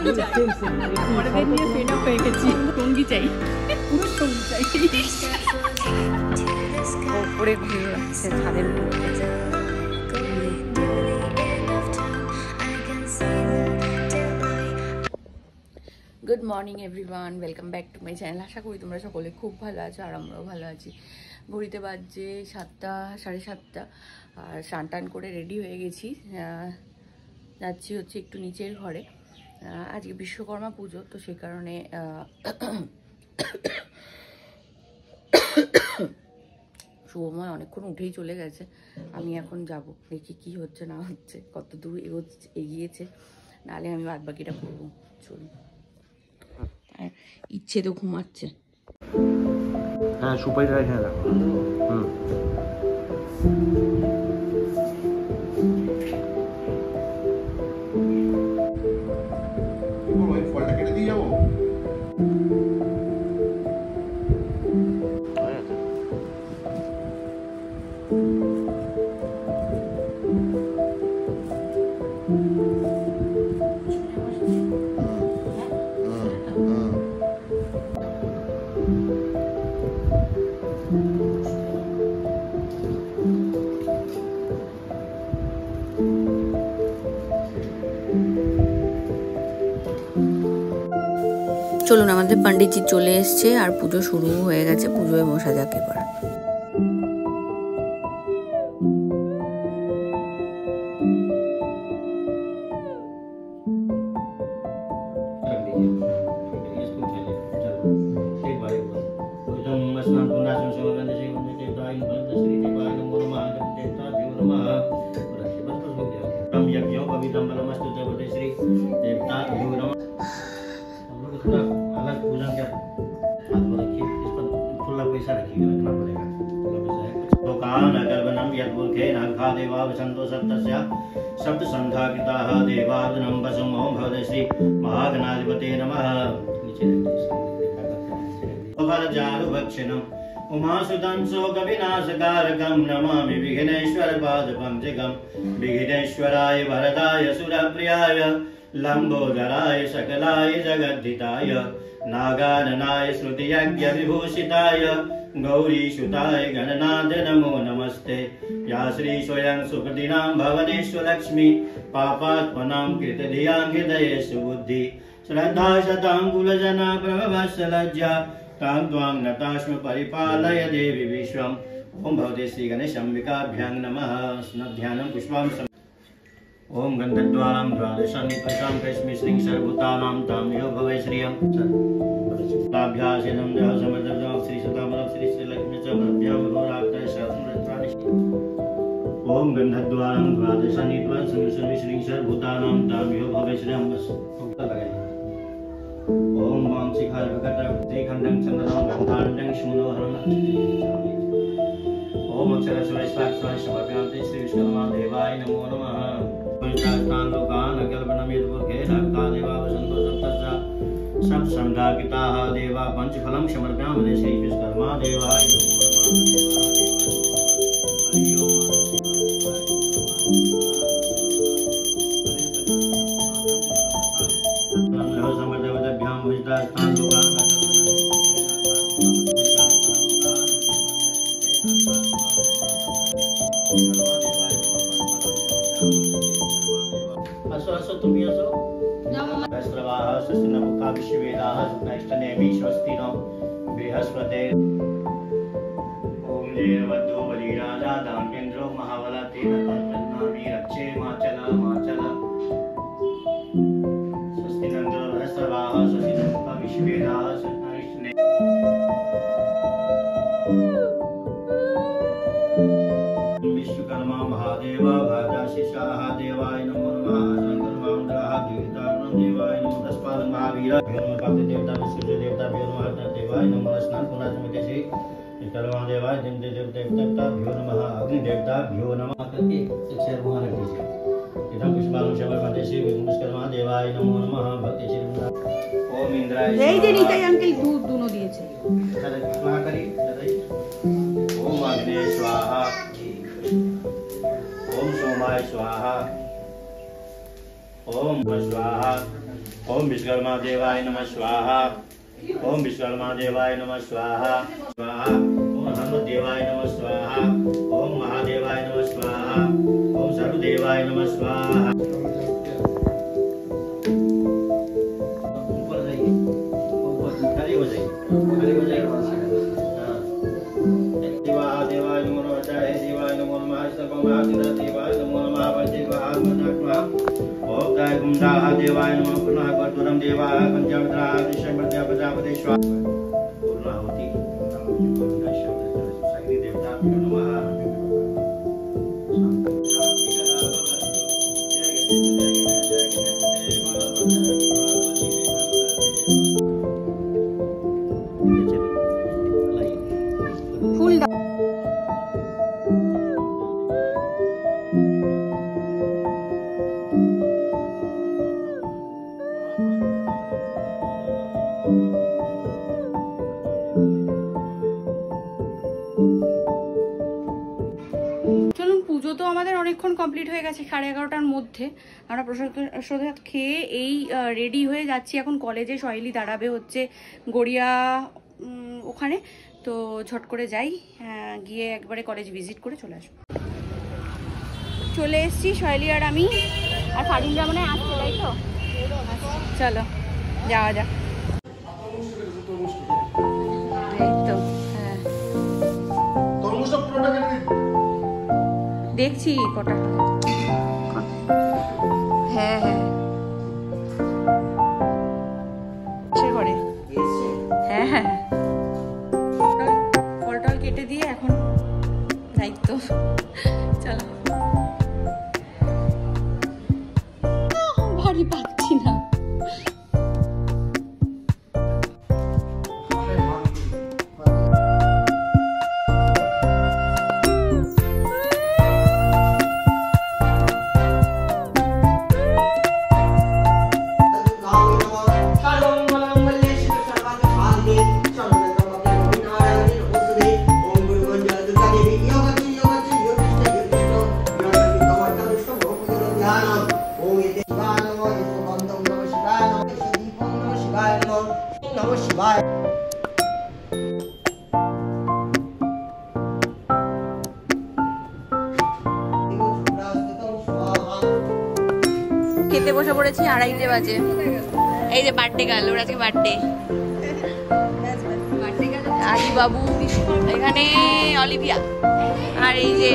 পরের নিয়ে fed up হয়ে গেছি। টঙ্গি চাই, পুরো টঙ্গি চাই। ওপরে ঘুরে আসছে, ছাদের উপরে উঠেছে। Good morning everyone, welcome back to my channel. আশা করি তোমরা সকলে খুব ভালো আছো, আর আমরাও ভালো আছি। ঘড়িতে বাজছে 7টা, 7:30, আর স্নান টান করে রেডি হয়ে গেছি। যাচ্ছি হচ্ছে একটু নিচের ঘরে। আজকে বিশ্বকর্মা পুজো, তো সেই কারণে শুভময় অনেকক্ষণ উঠেই চলে গেছে। আমি এখন যাব, দেখি কি হচ্ছে না হচ্ছে, কত দূর এগিয়েছে, নাহলে আমি বাদ বাকিটা করবো। চলুন। ইচ্ছে তো ঘুমাচ্ছে। হ্যাঁ, সুপারিটা এখানে রাখো। ফলটা কেটে দিয়ে যাবো। চলুন, আমাদের পণ্ডিতজি চলে এসছে আর পুজো শুরু হয়ে গেছে। পুজোয় বসা যাক এবার। शब्द संघाकृताः देवावदनं वसुमो भवते श्री महागणाधिपते नमः। भरजारुभक्षणम् उमासुतं शोकविनाशकारकं नमामि विघ्नेश्वरपादपङ्कजं। विघ्नेश्वराय वरदाय सुरप्रियाय लम्बोदराय सकलाय जगद्धिताय नागाननाय श्रुतियज्ञविभूषिताय गौरीसुताय गणनाथ नमो नमस्ते। या श्री स्वयं सुकृतिनां भवनेश्वरलक्ष्मी पापात्मनां कृतधियां हृदयेषु बुद्धि श्रद्धा शताङ्कुलजना प्रभवत्सलज्जा तां त्वां नतास्म परिपालय देवी विश्वम्। ओं भगवते श्रीगणेशाम्बिकाभ्यां नमः। स्नध्यानं पुष्पां ओं गन्धद्वारां द्वादशानि प्रशां कस्मि श्रीं सर्वभूतानां तां यो भवे श्रियं ताभ्यासेनं देह समर्दं श्री सदामलक श्री श्रीलक्ष्मी च भव्यां घोराक्तय शास्त्रत्राणि। ओं गन्धद्वारां द्वादशानि प्रशां श्रीं सर्वभूतानां तां यो भवे श्रियं। ओं वां शिखाय भगतं खण्डं चन्दनं गन्धाण्डं शूनोहरं। ओं अक्षरस्वय स्वाक्षराय समर्पयामि श्री विष्णुमा देवाय नमो नमः। पंचास्तान लोकान कल्पनम यद्वुर्गे नक्ता देवा वसन्तो सप्तसा सब संघाकिताः देवा पंचफलं समर्पयामि श्री विष्णुमा देवाय नमो नमः। समर्पयामि पंचास्तान लोकान विश्ववेदाः सुप्नैष्टनेमि स्वस्तिनो बृहस्पते। ओं जेरवद्दो बलिराजा दानवेन्द्रो महाबला तेन तन्नामि रक्षे माचल माचल। स्वस्ति नन्दो बृहस्पतिः स्वस्ति नमः विश्ववेदाः सुप्नैष्टने। विश्वकर्मा महादेव भाजाशिषाः देवाय नमो नमः। देवाय नमो दशपाल महावीर देवता सूर्य देवता देवाय नमो स्नान पुनः श्री कर्मा देवाय देवता नमः। अग्नि देवता नमः करके अक्षर वहां रख दीजिए। इधर पुष्पालम समर्पयामि श्री विष्णुकर्मा देवाय नमो नमः। भक्ति श्री ओम इंद्राय এই যে নিতাই আঙ্কেল দুধ দুনো দিয়েছে। वहां करी ओम अग्ने स्वाहा ओम सोमाय स्वाहा ओम स्वाहा। ओम विश्वकर्मा देवाय नमः स्वाहा। ओम विश्वकर्मा देवाय नमः स्वाहा। स्वाहा। ओम हनुमत देवाय नमः स्वाहा। ओम महादेवाय नमः स्वाहा। ओम सर्वदेवाय नमः स्वाहा। ऊपर जाइए, ऊपर खड़ी हो जाइए, खड़ी हो जाइए। देवाय नमो नमः, देवाय नमो नमः, देवाय नमो नमः, देवाय नमः। ओम गाय गुंडा देवाय नमः, पुनः कर्तुरम देवाय पंचामृता दिशमृत्या प्रजापति स्वाहा। पूर्णाहुति शक्ति देवता नमः। फूल চলুন, পুজো তো আমাদের অনেকক্ষণ কমপ্লিট হয়ে গেছে, 11:30টার মধ্যে। আমরা প্রসাদ খেয়ে এই রেডি হয়ে যাচ্ছি এখন কলেজে। সহেলি দাঁড়াবে হচ্ছে গড়িয়া ওখানে, তো ঝট করে যাই, গিয়ে একবারে কলেজ ভিজিট করে চলে আসবো। চলে এসছি সহেলি আর আমি, আর ফারিনরা মনে হয় আসছে, তাই তো? চলো যাওয়া যাক। এই তো, হ্যাঁ দেখছি কটা। হ্যাঁ হ্যাঁ করে, হ্যাঁ হ্যাঁ ফল টল কেটে দিয়ে এখন দায়িত্ব। চলো, ভারী পাচ্ছি না। খেতে বসে পড়েছি, 2:30 বাজে। এই যে বার্থডে গেল, ওর আজকে বার্থডে। আদি বাবু, এখানে অলিভিয়া, আর এই যে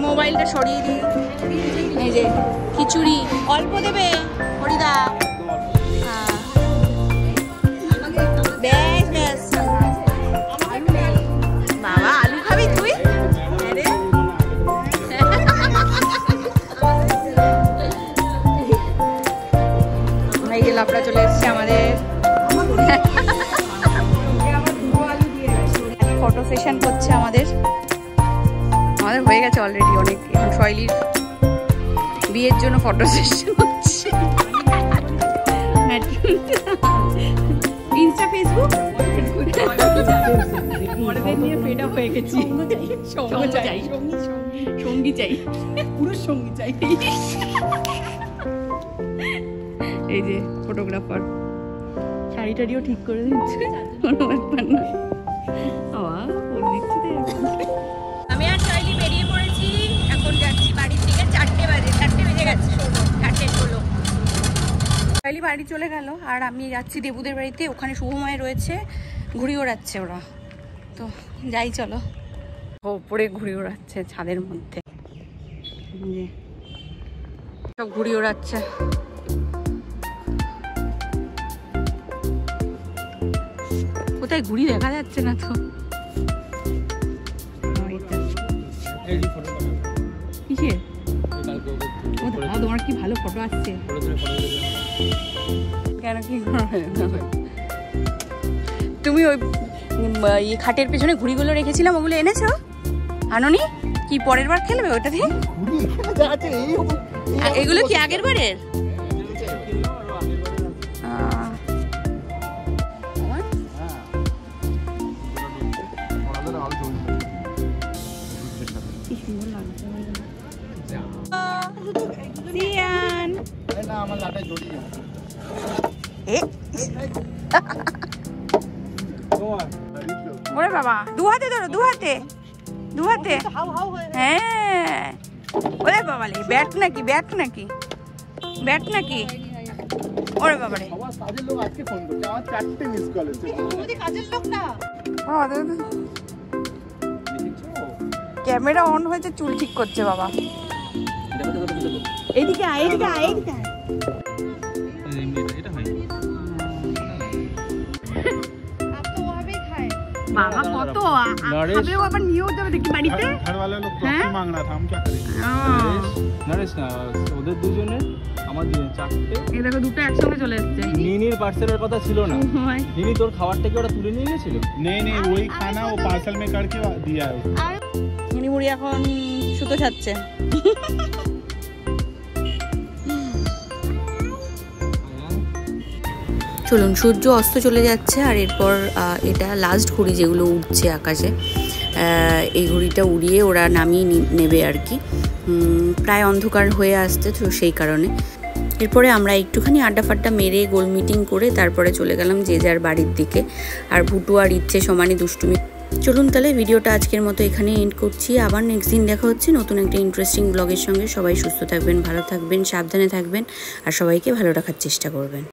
মোবাইলটা সরিয়ে দিই। এই যে খিচুড়ি অল্প দেবে হরিদা। হ্যাঁ বেশ বেশ। বাবা আলু খাবি তুই? এই যে লাপড়া চলে এসছে আমাদের। ফটো সেশন করছে আমাদের হয়ে গেছে অলরেডি অনেক। এখন শৈলীর বিয়ের জন্য ফটো সেশন হচ্ছে। ইনস্টা ফেসবুক নিয়ে ফেড আপ হয়ে গেছি। সঙ্গী চাই, পুরো সঙ্গী চাই। এই যে ফটোগ্রাফার শাড়ি টাড়িও ঠিক করে দিচ্ছে। আমি আর শৈলী বেরিয়ে পড়েছি, এখন যাচ্ছি বাড়ির দিকে। 4টে বাজে, 4টে বেজে গেছে, 4টে হলো। শৈলী বাড়ি চলে গেল, আর আমি যাচ্ছি দেবুদের বাড়িতে। ওখানে শুভময় রয়েছে, ঘুড়ি ওড়াচ্ছে ওরা। তো যাই, চলো। ওপরে ঘুড়ি ওড়াচ্ছে ছাদের মধ্যে, সব ঘুড়ি ওড়াচ্ছে। কোথায় ঘুড়ি দেখা যাচ্ছে না তো। কিসের? তোমার কি ভালো ফটো আসছে? কেন, কি তুমি ওই খাটের পেছনে ঘুড়িগুলো রেখেছিলাম, ওগুলো এনেছো? আনোনি? কি পরের বার খেলবে ওটা দিয়ে? এগুলো কি আগের বারের? ওরে বাবা, দু হাতে ধরো, দু হাতে, দু হাতে। হ্যাঁ, ওরে বাবা রে, ব্যাট নাকি, ব্যাট নাকি, ব্যাট নাকি? ওরে বাবা রে, কাজের লোক আজকে ফোন করছে, আমার 4টে মিস কল এসেছে। কাজের লোক না, ক্যামেরা অন হয়েছে, চুল ঠিক করছে বাবা। এইদিকে আয়, এইদিকে আয়, এইদিকে আয়। বাবা কত খাবে, ও আবার নিয়েও যাবে দেখি বাড়িতে। घर वाला लोग कॉफी मांग रहा था, हम क्या करें? নরেশ না, ওদের দুজনে আমার 4টে। এই দেখো দুটো একসঙ্গে চলে এসেছে। নিনির পার্সেলের কথা ছিল না, নিনি তোর খাবারটা কি ওরা তুলে নিয়ে গেছিল? नहीं नहीं, वही खाना वो पार्सल में करके दिया है। মিনি মুড়ি এখন সুতো ছাড়ছে। চলুন, সূর্য অস্ত চলে যাচ্ছে আর এরপর এটা লাস্ট ঘড়ি যেগুলো উঠছে আকাশে, এই ঘড়িটা উড়িয়ে ওরা নামিয়ে নেবে আর কি। প্রায় অন্ধকার হয়ে আসছে, তো সেই কারণে এরপরে আমরা একটুখানি আড্ডা ফাড্ডা মেরে গোল মিটিং করে তারপরে চলে গেলাম যে যার বাড়ির দিকে। আর ভুটু আর ইচ্ছে সমানে দুষ্টুমি। চলুন তাহলে ভিডিওটা আজকের মতো এখানে এন্ড করছি। আবার নেক্সট দিন দেখা হচ্ছে নতুন একটা ইন্টারেস্টিং ব্লগের সঙ্গে। সবাই সুস্থ থাকবেন, ভালো থাকবেন, সাবধানে থাকবেন আর সবাইকে ভালো রাখার চেষ্টা করবেন।